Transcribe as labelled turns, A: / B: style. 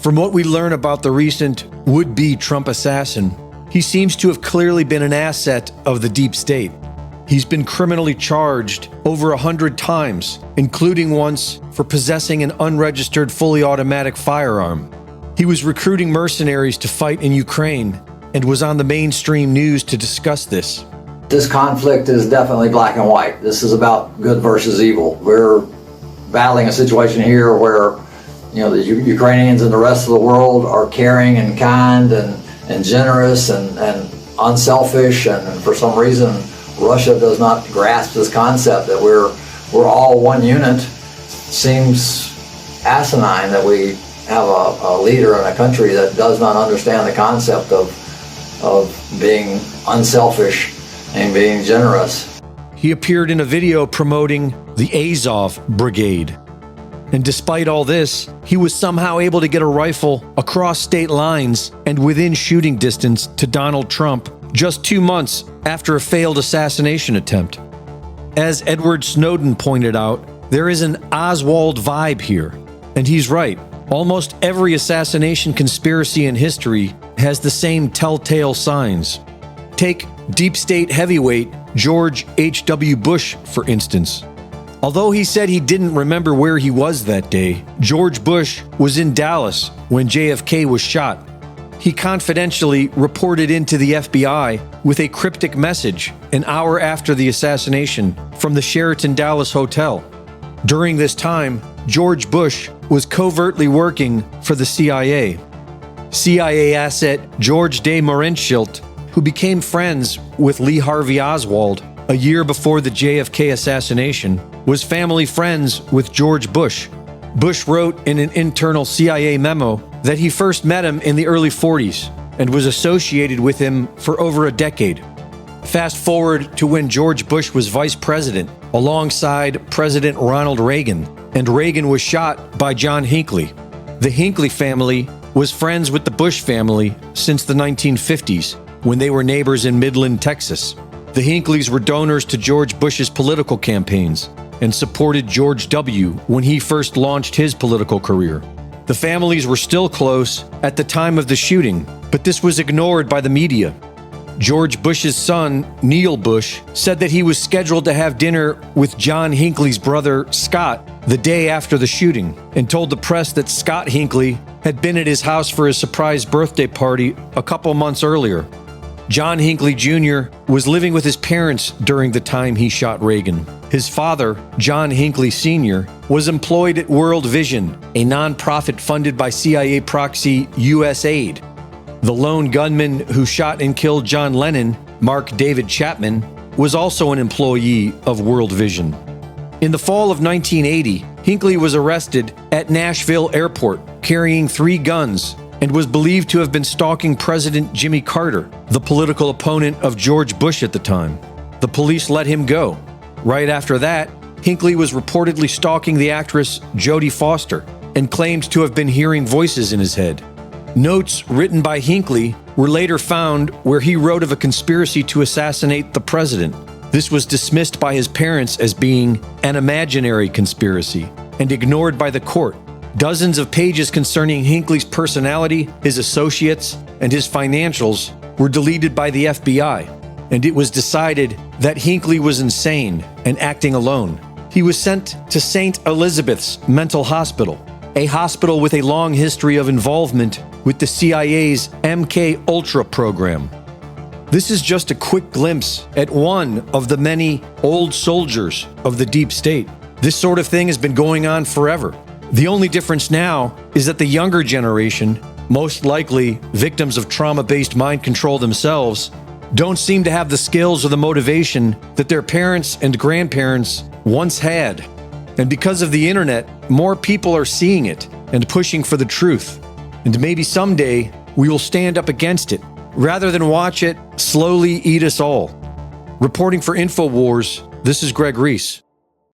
A: From what we learn about the recent would-be Trump assassin, he seems to have clearly been an asset of the deep state. He's been criminally charged over 100 times, including once for possessing an unregistered fully automatic firearm. He was recruiting mercenaries to fight in Ukraine and was on the mainstream news to discuss this.
B: This conflict is definitely black and white. This is about good versus evil. We're battling a situation here where, the Ukrainians and the rest of the world are caring and kind and generous and unselfish, and for some reason Russia does not grasp this concept that we're all one unit. Seems asinine that we have a leader in a country that does not understand the concept of being unselfish and being generous.
A: He appeared in a video promoting the Azov Brigade. And despite all this, he was somehow able to get a rifle across state lines and within shooting distance to Donald Trump just 2 months after a failed assassination attempt. As Edward Snowden pointed out, there is an Oswald vibe here. And he's right. Almost every assassination conspiracy in history has the same telltale signs. Take deep state heavyweight George H.W. Bush, for instance. Although he said he didn't remember where he was that day, George Bush was in Dallas when JFK was shot. He confidentially reported into the FBI with a cryptic message an hour after the assassination from the Sheraton Dallas Hotel. During this time, George Bush was covertly working for the CIA. CIA asset George de Mohrenschildt, who became friends with Lee Harvey Oswald a year before the JFK assassination, was family friends with George Bush. Bush wrote in an internal CIA memo that he first met him in the early 40s and was associated with him for over a decade. Fast forward to when George Bush was vice president alongside President Ronald Reagan, and Reagan was shot by John Hinckley. The Hinckley family was friends with the Bush family since the 1950s, when they were neighbors in Midland, Texas. The Hinkleys were donors to George Bush's political campaigns and supported George W. when he first launched his political career. The families were still close at the time of the shooting, but this was ignored by the media. George Bush's son, Neil Bush, said that he was scheduled to have dinner with John Hinckley's brother, Scott, the day after the shooting, and told the press that Scott Hinckley had been at his house for his surprise birthday party a couple months earlier. John Hinckley Jr. was living with his parents during the time he shot Reagan. His father, John Hinckley Sr., was employed at World Vision, a nonprofit funded by CIA proxy USAID. The lone gunman who shot and killed John Lennon, Mark David Chapman, was also an employee of World Vision. In the fall of 1980, Hinckley was arrested at Nashville Airport carrying 3 guns and was believed to have been stalking President Jimmy Carter, the political opponent of George Bush at the time. The police let him go. Right after that, Hinckley was reportedly stalking the actress Jodie Foster and claimed to have been hearing voices in his head. Notes written by Hinckley were later found where he wrote of a conspiracy to assassinate the president. This was dismissed by his parents as being an imaginary conspiracy and ignored by the court. Dozens of pages concerning Hinckley's personality, his associates, and his financials were deleted by the FBI, and it was decided that Hinckley was insane and acting alone. He was sent to St. Elizabeth's Mental Hospital, a hospital with a long history of involvement with the CIA's MK Ultra program. This is just a quick glimpse at one of the many old soldiers of the deep state. This sort of thing has been going on forever. The only difference now is that the younger generation, most likely victims of trauma-based mind control themselves, don't seem to have the skills or the motivation that their parents and grandparents once had. And because of the internet, more people are seeing it and pushing for the truth. And maybe someday we will stand up against it, rather than watch it slowly eat us all. Reporting for InfoWars, this is Greg Reese.